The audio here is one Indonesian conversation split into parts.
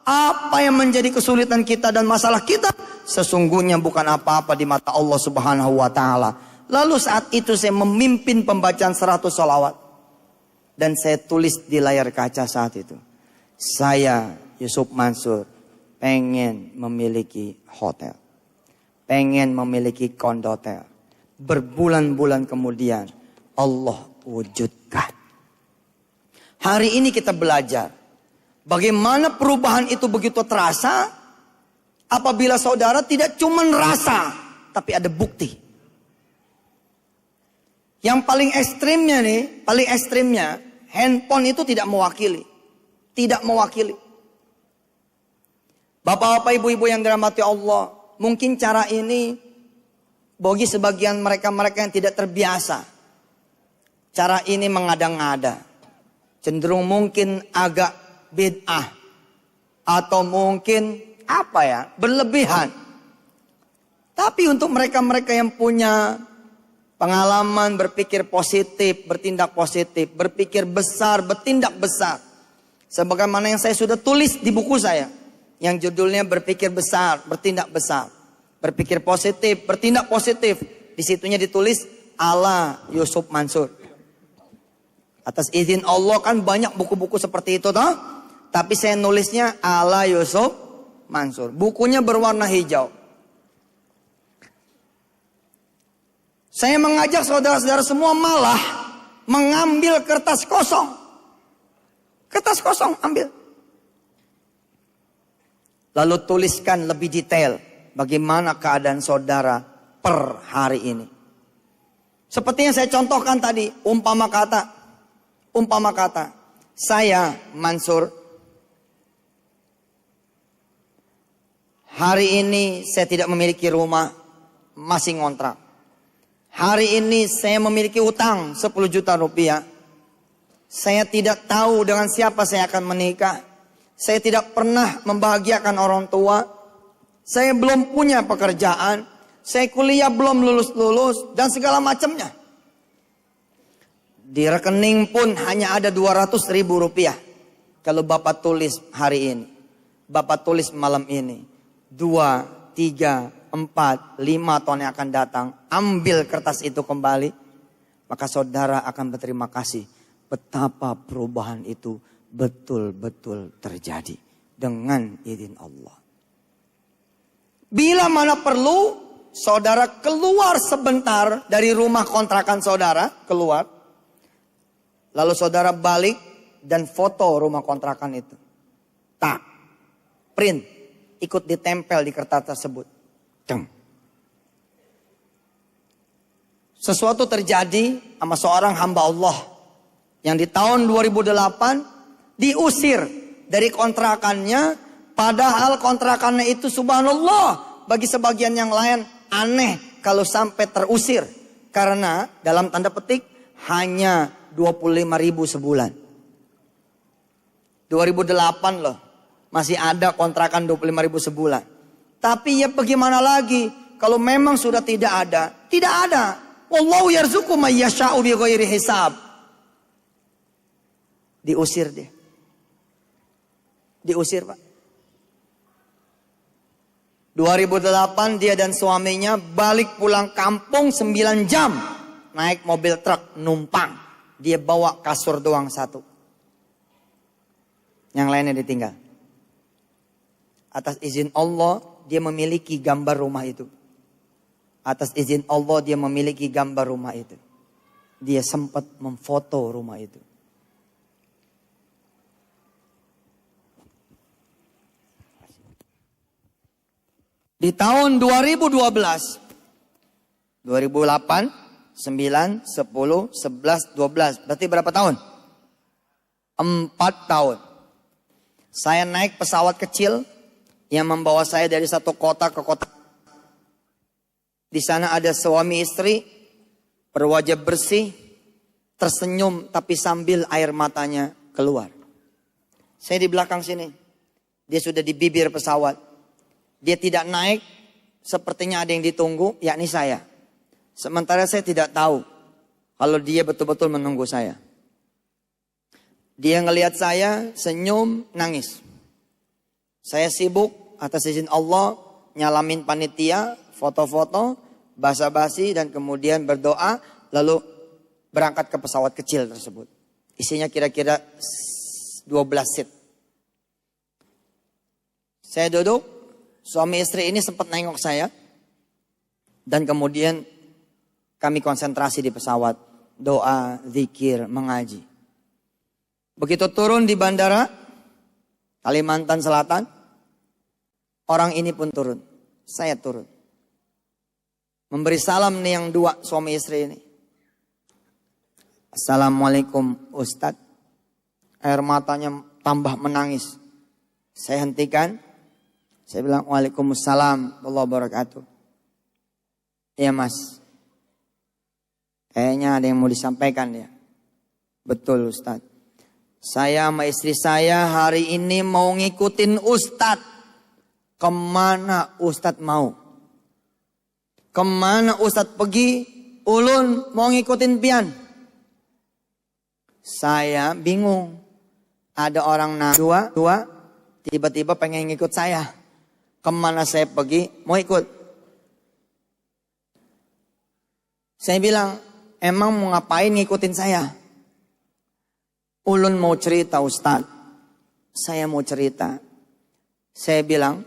Apa yang menjadi kesulitan kita dan masalah kita sesungguhnya bukan apa-apa di mata Allah Subhanahu wa ta'ala. Lalu saat itu saya memimpin pembacaan 100 sholawat. Dan saya tulis di layar kaca saat itu. Saya Yusuf Mansur pengen memiliki hotel. Pengen memiliki kondotel. Berbulan-bulan kemudian Allah wujudkan. Hari ini kita belajar bagaimana perubahan itu begitu terasa apabila saudara tidak cuma rasa, tapi ada bukti. Yang paling ekstrimnya handphone itu tidak mewakili. Tidak mewakili. Bapak-bapak, ibu-ibu yang dirahmati Allah, mungkin cara ini bagi sebagian mereka-mereka yang tidak terbiasa. Cara ini mengada-ngada. Cenderung mungkin agak bid'ah atau mungkin berlebihan. Tapi untuk mereka-mereka yang punya pengalaman berpikir positif, bertindak positif, berpikir besar, bertindak besar, sebagaimana yang saya sudah tulis di buku saya yang judulnya Berpikir Besar, Bertindak Besar, berpikir positif, bertindak positif. Di situnya ditulis ala Yusuf Mansur. Atas izin Allah kan banyak buku-buku seperti itu toh. Tapi saya nulisnya ala Yusuf Mansur. Bukunya berwarna hijau. Saya mengajak saudara-saudara semua malah mengambil kertas kosong. Kertas kosong ambil. Lalu tuliskan lebih detail bagaimana keadaan saudara per hari ini. Seperti yang saya contohkan tadi, umpama kata, saya Mansur, hari ini saya tidak memiliki rumah, masih ngontrak. Hari ini saya memiliki utang 10 juta rupiah. Saya tidak tahu dengan siapa saya akan menikah. Saya tidak pernah membahagiakan orang tua. Saya belum punya pekerjaan. Saya kuliah belum lulus-lulus dan segala macamnya. Di rekening pun hanya ada 200.000 rupiah. Kalau Bapak tulis hari ini, Bapak tulis malam ini, 2, 3, 4, 5 tahun yang akan datang, ambil kertas itu kembali, maka saudara akan berterima kasih betapa perubahan itu betul-betul terjadi dengan izin Allah. Bila mana perlu, saudara keluar sebentar dari rumah kontrakan saudara, keluar. Lalu saudara balik dan foto rumah kontrakan itu. Tak, print, ikut ditempel di kertas tersebut. Ceng. Sesuatu terjadi sama seorang hamba Allah yang di tahun 2008 diusir dari kontrakannya, padahal kontrakannya itu subhanallah bagi sebagian yang lain aneh kalau sampai terusir karena dalam tanda petik hanya 25.000 sebulan. 2008 loh, masih ada kontrakan 25.000 sebulan. Tapi ya bagaimana lagi kalau memang sudah tidak ada, tidak ada. Wallahu yarzuqu may yasha'u bighairi hisab. Diusir dia. Diusir, Pak. 2008 dia dan suaminya balik pulang kampung 9 jam. Naik mobil truk numpang. Dia bawa kasur doang satu. Yang lainnya ditinggal. Atas izin Allah dia memiliki gambar rumah itu. Atas izin Allah dia memiliki gambar rumah itu. Dia sempat memfoto rumah itu. Di tahun 2012, 2008, 9, 10, 11, 12. Berarti berapa tahun? 4 tahun. Saya naik pesawat kecil yang membawa saya dari satu kota ke kota. Di sana ada suami istri, berwajah bersih, tersenyum tapi sambil air matanya keluar. Saya di belakang sini. Dia sudah di bibir pesawat. Dia tidak naik, sepertinya ada yang ditunggu, yakni saya. Sementara saya tidak tahu kalau dia betul-betul menunggu saya. Dia ngelihat saya, senyum, nangis. Saya sibuk atas izin Allah nyalamin panitia, foto-foto, basa-basi dan kemudian berdoa lalu berangkat ke pesawat kecil tersebut. Isinya kira-kira 12 seat. Saya duduk, suami istri ini sempat nengok saya. Dan kemudian kami konsentrasi di pesawat. Doa, zikir, mengaji. Begitu turun di bandara Kalimantan Selatan, orang ini pun turun. Saya turun. Memberi salam nih yang dua suami istri ini. Assalamualaikum Ustadz. Air matanya tambah menangis. Saya hentikan. Saya bilang waalaikumsalam warahmatullahi wabarakatuh. Iya mas. Kayaknya ada yang mau disampaikan ya. Betul Ustadz. Saya sama istri saya hari ini mau ngikutin Ustadz. Kemana Ustadz mau? Kemana Ustadz pergi? Ulun mau ngikutin pian. Saya bingung. Ada orang dua, tiba-tiba pengen ngikut saya. Kemana saya pergi? Mau ikut. Saya bilang, emang mau ngapain ngikutin saya? Ulun mau cerita Ustadz. Saya mau cerita. Saya bilang,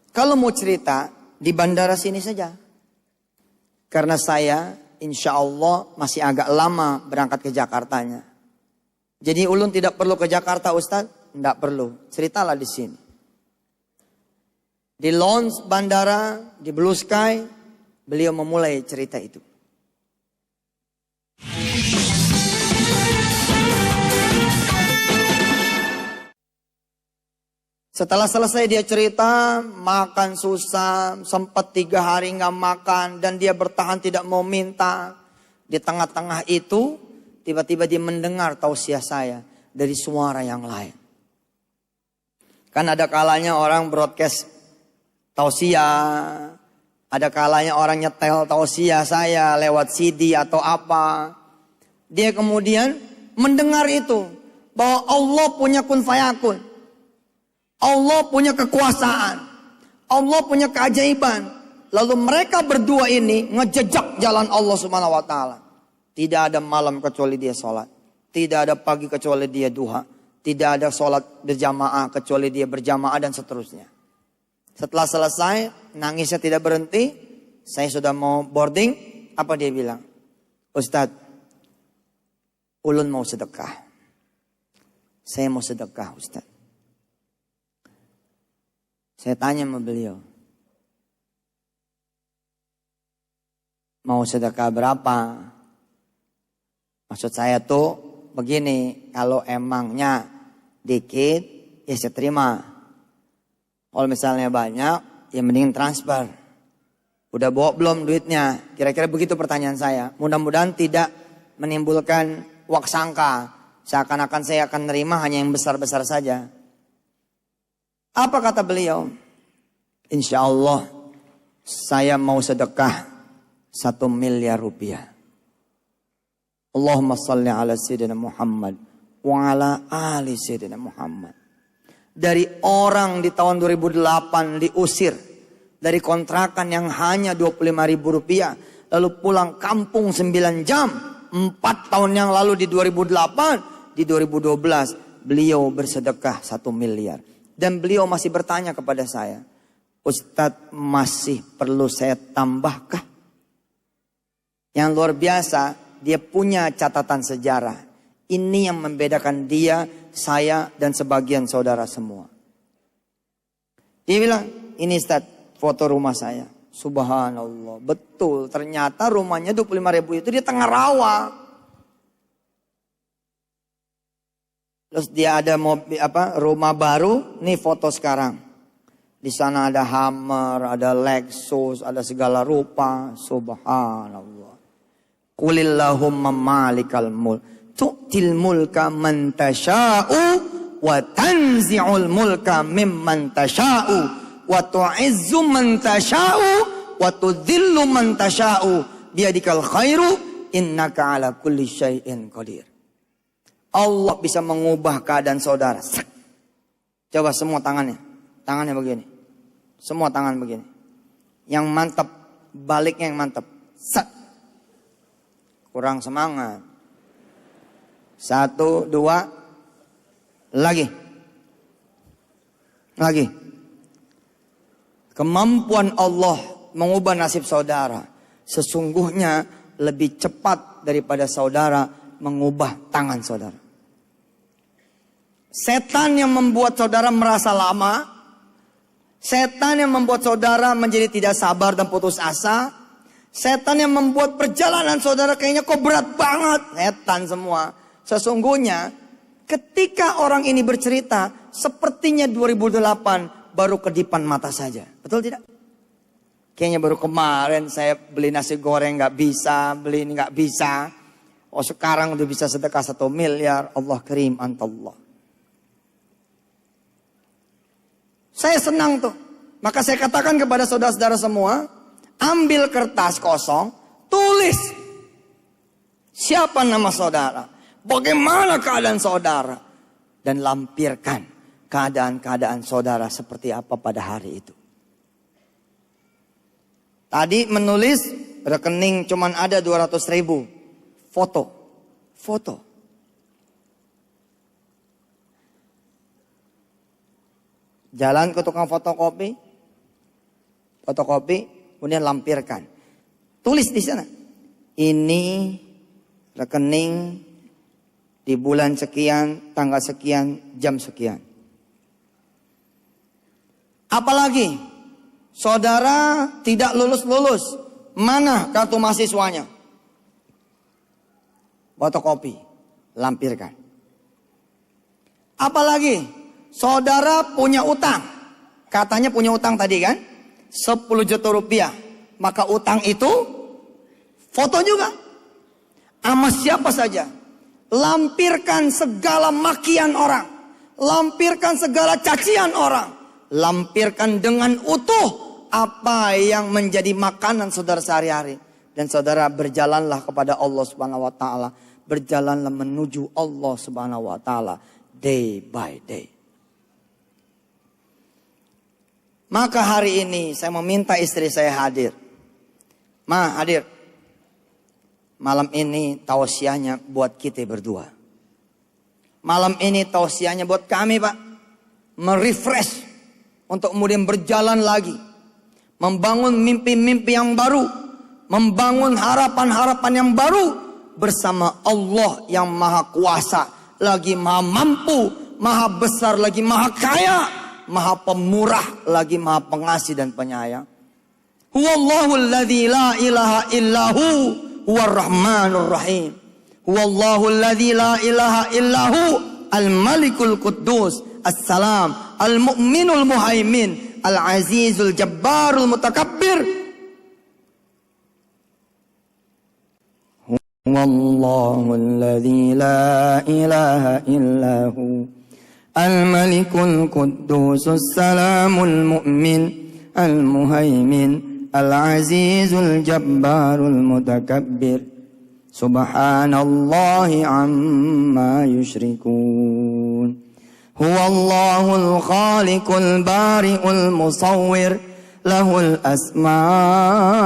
kalau mau cerita di bandara sini saja. Karena saya insya Allah masih agak lama berangkat ke Jakartanya. Jadi ulun tidak perlu ke Jakarta Ustadz. Tidak perlu. Ceritalah di sini. Di lounge bandara, di Blue Sky, beliau memulai cerita itu. Setelah selesai dia cerita, makan susah, sempat 3 hari nggak makan, dan dia bertahan tidak mau minta. Di tengah-tengah itu, tiba-tiba dia mendengar tausiah saya dari suara yang lain. Kan ada kalanya orang broadcast tausiah, ada kalanya orang nyetel tausiah saya lewat CD atau apa. Dia kemudian mendengar itu, bahwa Allah punya kun fayakun. Allah punya kekuasaan. Allah punya keajaiban. Lalu mereka berdua ini ngejejak jalan Allah Subhanahu wa taala. Tidak ada malam kecuali dia sholat. Tidak ada pagi kecuali dia duha. Tidak ada sholat berjamaah kecuali dia berjamaah dan seterusnya. Setelah selesai, nangisnya tidak berhenti. Saya sudah mau boarding. Apa dia bilang? Ustadz, ulun mau sedekah. Saya mau sedekah Ustadz. Saya tanya sama beliau. Mau sedekah berapa? Maksud saya tuh begini. Kalau emangnya dikit, ya saya terima. Kalau misalnya banyak, ya mending transfer. Udah bawa belum duitnya? Kira-kira begitu pertanyaan saya. Mudah-mudahan tidak menimbulkan waksangka. Seakan-akan saya akan nerima hanya yang besar-besar saja. Apa kata beliau? Insya Allah saya mau sedekah 1 miliar rupiah. Allahumma salli ala Sayyidina Muhammad wa ala ali Sayyidina Muhammad. Dari orang di tahun 2008 diusir dari kontrakan yang hanya 25.000 rupiah. Lalu pulang kampung 9 jam. 4 tahun yang lalu di 2008. Di 2012 beliau bersedekah 1 miliar. Dan beliau masih bertanya kepada saya, Ustadz masih perlu saya tambahkah? Yang luar biasa, dia punya catatan sejarah. Ini yang membedakan dia, saya, dan sebagian saudara semua. Dia bilang, ini Ustadz foto rumah saya. Subhanallah, betul. Ternyata rumahnya 25.000 itu di tengah rawa. Terus dia ada mobil rumah baru, nih foto sekarang. Di sana ada Hummer, ada Lexus, ada segala rupa. Subhanallah. Qulillahumma malikal mulk, tu'til mulka man tasha'u wa tanzi'ul mulka mimman tasha'u wa tu'izzu man tasha'u wa tudhillu man tasha'u biyadikal khairu innaka ala kulli syai'in qadir. Allah bisa mengubah keadaan saudara. Coba semua tangannya. Tangannya begini. Semua tangan begini. Yang mantap, baliknya yang mantap. Set. Kurang semangat. 1, 2. Lagi. Kemampuan Allah mengubah nasib saudara sesungguhnya lebih cepat daripada saudara mengubah tangan saudara. Setan yang membuat saudara merasa lama, setan yang membuat saudara menjadi tidak sabar dan putus asa, setan yang membuat perjalanan saudara kayaknya kok berat banget, setan semua. Sesungguhnya ketika orang ini bercerita, sepertinya 2008 baru kedipan mata saja. Betul tidak? Kayaknya baru kemarin saya beli nasi goreng gak bisa, beli ini gak bisa. Oh sekarang udah bisa sedekah 1 miliar. Allah karim antallah. Saya senang tuh. Maka saya katakan kepada saudara-saudara semua, ambil kertas kosong, tulis siapa nama saudara, bagaimana keadaan saudara, dan lampirkan keadaan-keadaan saudara seperti apa pada hari itu. Tadi menulis rekening cuman ada 200.000. Foto. Jalan ke tukang fotokopi, kemudian lampirkan. Tulis di sana. Ini rekening di bulan sekian, tanggal sekian, jam sekian. Apalagi saudara tidak lulus-lulus, mana kartu mahasiswanya? Fotokopi, lampirkan. Apalagi saudara punya utang. Katanya punya utang tadi kan? 10 juta rupiah. Maka utang itu foto juga. Sama siapa saja. Lampirkan segala makian orang. Lampirkan segala cacian orang. Lampirkan dengan utuh apa yang menjadi makanan saudara sehari-hari. Dan saudara berjalanlah kepada Allah Subhanahu wa taala. Berjalanlah menuju Allah Subhanahu wa taala day by day. Maka hari ini saya meminta istri saya hadir. Ma, hadir. Malam ini tausiahnya buat kita berdua. Malam ini tausiahnya buat kami, Pak. Merefresh untuk kemudian berjalan lagi. Membangun mimpi-mimpi yang baru. Membangun harapan-harapan yang baru. Bersama Allah yang maha kuasa. Lagi maha mampu. Maha besar lagi maha kaya. Maha pemurah lagi maha pengasih dan penyayang. Huwallahu alladzi la ilaha illahu huwar rahmanur rahim. Huwallahu alladzi la ilaha illahu al-malikul quddus as-salam al-mu'minul muhaimin al-azizul jabbarul mutakabbir. Huwallahu alladzi la ilaha illahu al-malikul quddus as-salamul mu'min al-muhaimin al-azizul jabbarul mutakabbir. Subhanallahi amma yushrikun. Huwallahul khaliqul bari'ul musawwir. Lahul asma'ul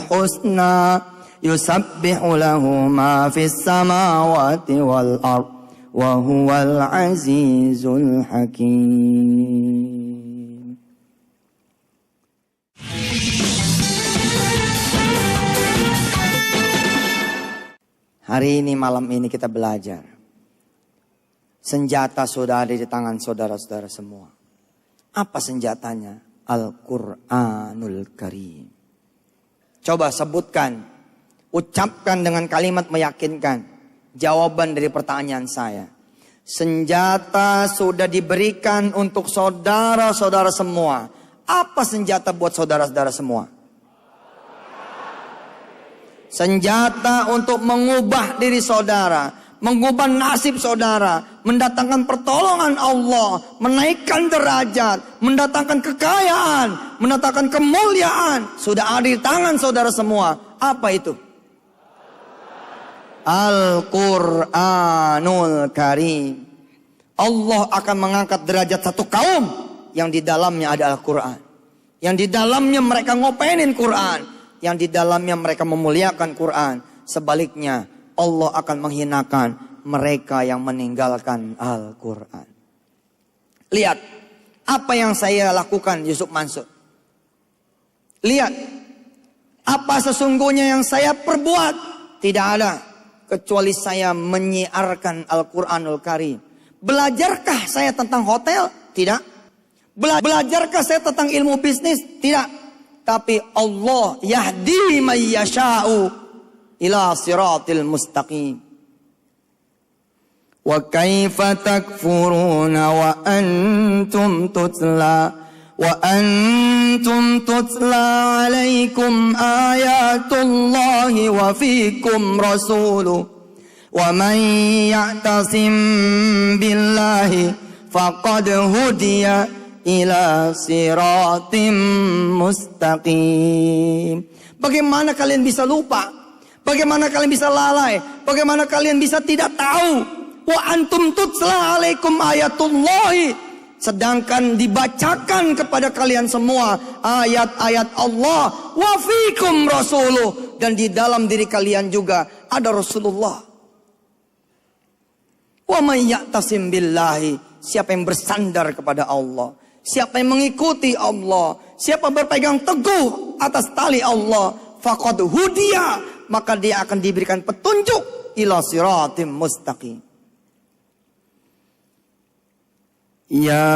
husna. Yusabbihu lahu ma fis samawati wal ard. Wa huwal azizul hakim. Hari ini, malam ini kita belajar. Senjata sudah ada di tangan saudara-saudara semua. Apa senjatanya? Al-Quranul Karim. Coba sebutkan, ucapkan dengan kalimat meyakinkan jawaban dari pertanyaan saya. Senjata sudah diberikan untuk saudara-saudara semua. Apa senjata buat saudara-saudara semua? Senjata untuk mengubah diri saudara, mengubah nasib saudara, mendatangkan pertolongan Allah, menaikkan derajat, mendatangkan kekayaan, mendatangkan kemuliaan. Sudah ada di tangan saudara semua. Apa itu? Al-Quranul Karim. Allah akan mengangkat derajat satu kaum yang di dalamnya ada Al-Quran. Yang di dalamnya mereka ngopenin Quran. Yang di dalamnya mereka memuliakan Quran. Sebaliknya Allah akan menghinakan mereka yang meninggalkan Al-Quran. Lihat apa yang saya lakukan, Yusuf Mansur. Lihat apa sesungguhnya yang saya perbuat. Tidak ada kecuali saya menyiarkan Al-Quranul Karim. Belajarkah saya tentang hotel? Tidak. Belajarkah saya tentang ilmu bisnis? Tidak. Tapi Allah yahdi man yasha'u ila siratil mustaqim. Wa kaifa takfuruna wa antum tutla alaikum ayatullahi wa fikum rasuluh. Wa man ya'tasim billahi faqad hudiya ila siratim mustaqim. Bagaimana kalian bisa lupa? Bagaimana kalian bisa lalai? Bagaimana kalian bisa tidak tahu? Wa antum tutla alaikum ayatullahi. Sedangkan dibacakan kepada kalian semua ayat-ayat Allah. Wa fikum rasuluh. Dan di dalam diri kalian juga ada Rasulullah. Wa man ya'tasim billahi. Siapa yang bersandar kepada Allah, siapa yang mengikuti Allah, siapa berpegang teguh atas tali Allah, faqad hudiya, maka dia akan diberikan petunjuk ila siratim mustaqim. Ya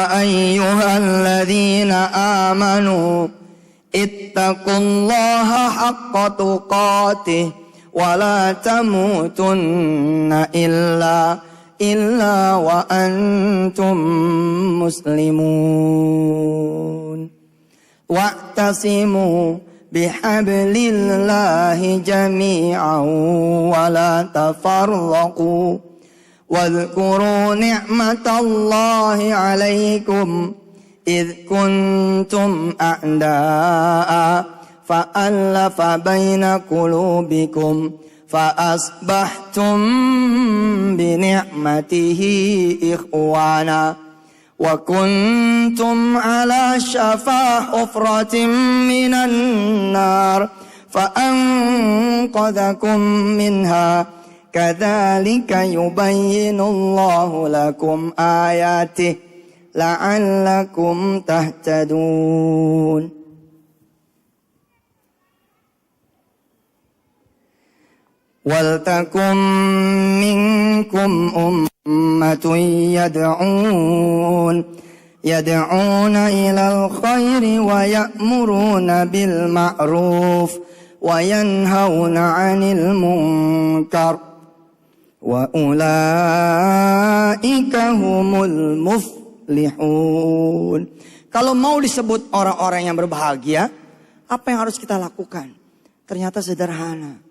ayyuhalladzina amanu ittaqullaha haqqa tuqatih wa la tamutunna illa wa antum muslimun. Wa'tasimu bihablillahi jami'an wa la tafarraqu. Wadhkuru ni'matallahi 'alaikum idh kuntum a'da'a fa'alafa baina qulubikum فأصبحتم بنعمته إخوانا وكنتم على شفا حفرة من النار فأنقذكم منها كذلك يبين الله لكم آياته لعلكم تهتدون. Waltakum minkum ummatun yad'una ilal khairi wa ya'muruna bil ma'ruf wa yanhauna 'anil munkar wa ulaika humul muflihun. Kalau mau disebut orang-orang yang berbahagia, apa yang harus kita lakukan? Ternyata sederhana.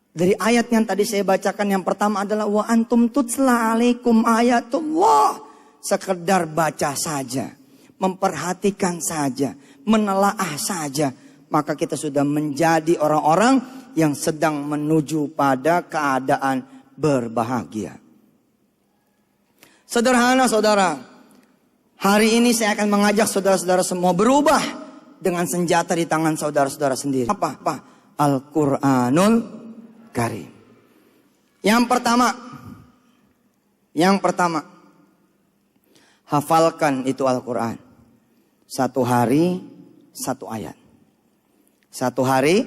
Dari ayat yang tadi saya bacakan, yang pertama adalah wa antum tutla alaikum ayatullah. Sekedar baca saja, memperhatikan saja, menelaah saja, maka kita sudah menjadi orang-orang yang sedang menuju pada keadaan berbahagia. Sederhana saudara. Hari ini saya akan mengajak saudara-saudara semua berubah dengan senjata di tangan saudara-saudara sendiri. Apa? Al-Quranul Karim. Yang pertama, hafalkan itu Al-Quran. 1 hari 1 ayat. 1 hari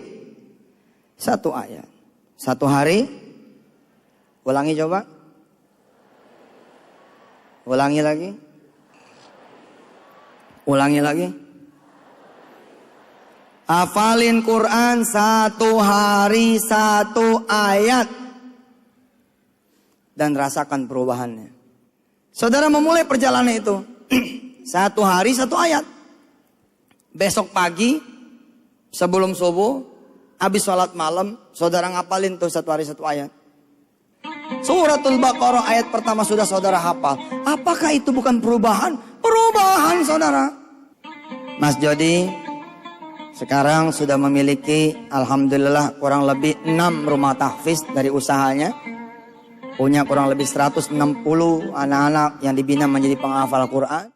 1 ayat. 1 hari, ulangi coba. Ulangi lagi. Ulangi lagi. Hafalin Quran 1 hari 1 ayat. Dan rasakan perubahannya. Saudara memulai perjalanan itu. 1 hari 1 ayat. Besok pagi sebelum subuh, habis sholat malam, saudara ngapalin tuh 1 hari 1 ayat. Suratul Baqarah ayat pertama sudah saudara hafal. Apakah itu bukan perubahan? Perubahan saudara. Mas Jody sekarang sudah memiliki alhamdulillah kurang lebih 6 rumah tahfiz dari usahanya. punya kurang lebih 160 anak-anak yang dibina menjadi penghafal Quran.